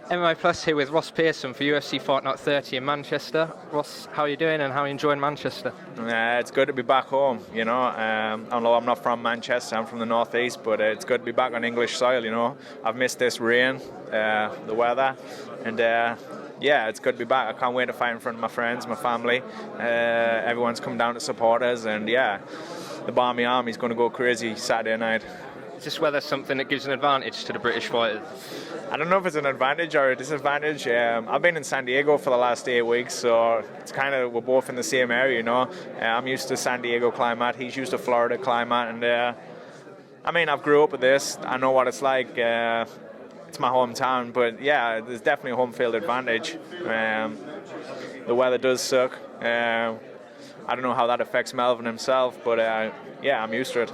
MMAPLUS here with Ross Pearson for UFC Fight Night 30 in Manchester. Ross, how are you doing and how are you enjoying Manchester? It's good to be back home, you know. Although I'm not from Manchester, I'm from the northeast, but it's good to be back on English soil, you know. I've missed this rain, the weather, and yeah, it's good to be back. I can't wait to fight in front of my friends, my family. Everyone's come down to support us, and yeah, the Barmy Army's going to go crazy Saturday night. Is this weather something that gives an advantage to the British fighters? I don't know if it's an advantage or a disadvantage. I've been in San Diego for the last 8 weeks, so it's kind of, we're both in the same area, you know. I'm used to San Diego climate, he's used to Florida climate, and I mean, I've grew up with this. I know what it's like. It's my hometown, but yeah, there's definitely a home field advantage. The weather does suck. I don't know how that affects Melvin himself, but yeah, I'm used to it.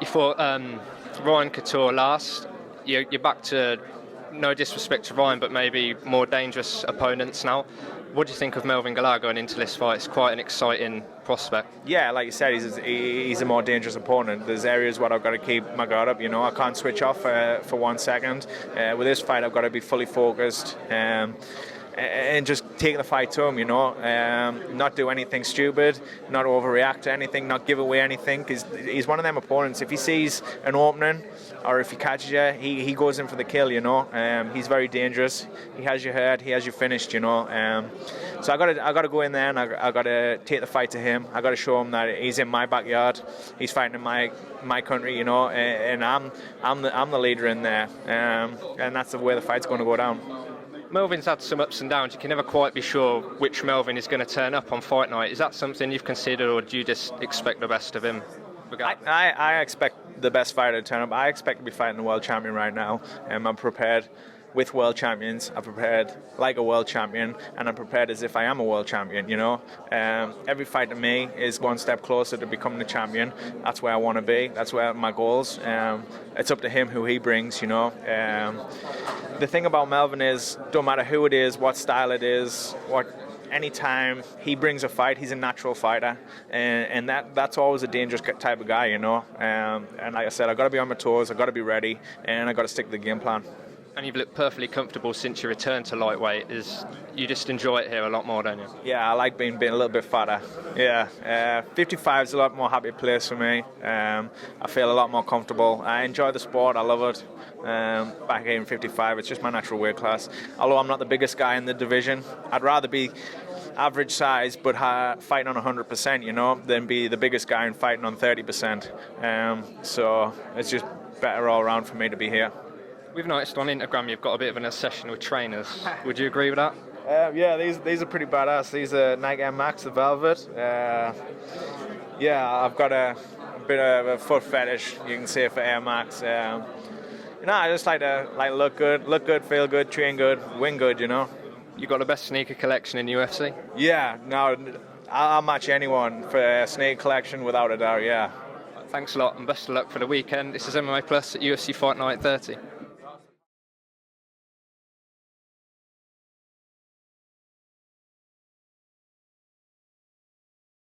You fought Ryan Couture last. You're back to, no disrespect to Ryan, but maybe more dangerous opponents now. What do you think of Melvin Guillard going into this fight? It's quite an exciting prospect. Yeah, like you said, he's a more dangerous opponent. There's areas where I've got to keep my guard up, you know. I can't switch off for 1 second. With this fight, I've got to be fully focused. And just take the fight to him, you know, not do anything stupid, not overreact to anything, not give away anything, because he's one of them opponents. If he sees an opening or if he catches you, he goes in for the kill, you know. He's very dangerous. He has you hurt, he has you finished, you know. So I got to go in there and I got to take the fight to him. I got to show him that he's in my backyard, he's fighting in my country, you know, and I'm the leader in there, and that's the way the fight's going to go down. Melvin's had some ups and downs. You can never quite be sure which Melvin is going to turn up on fight night. Is that something you've considered, or do you just expect the best of him? I expect the best fighter to turn up. I expect to be fighting the world champion right now. I'm prepared with world champions. I'm prepared like a world champion, and I'm prepared as if I am a world champion, you know. Every fight to me is one step closer to becoming a champion. That's where I want to be. That's where my goals. It's up to him who he brings, you know. The thing about Melvin is, don't matter who it is, what style it is, anytime he brings a fight, he's a natural fighter, and that's always a dangerous type of guy, you know. And like I said, I got to be on my toes, I got to be ready, and I got to stick to the game plan. And you've looked perfectly comfortable since your return to lightweight. You just enjoy it here a lot more, don't you? Yeah, I like being a little bit fatter. Yeah, 55 is a lot more happy place for me. I feel a lot more comfortable. I enjoy the sport. I love it. Back here in 55, it's just my natural weight class. Although I'm not the biggest guy in the division, I'd rather be average size but fighting on 100%, you know, than be the biggest guy and fighting on 30%. So it's just better all around for me to be here. We've noticed on Instagram you've got a bit of an obsession with trainers. Would you agree with that? Yeah, these are pretty badass. These are Nike Air Max, the Velvet. Yeah, I've got a bit of a foot fetish, you can say, for Air Max. You know, I just like to look good, feel good, train good, win good, you know. You got the best sneaker collection in UFC? Yeah, no, I'll match anyone for a sneaker collection without a doubt, yeah. Thanks a lot and best of luck for the weekend. This is MMAPLUS at UFC Fight Night 30.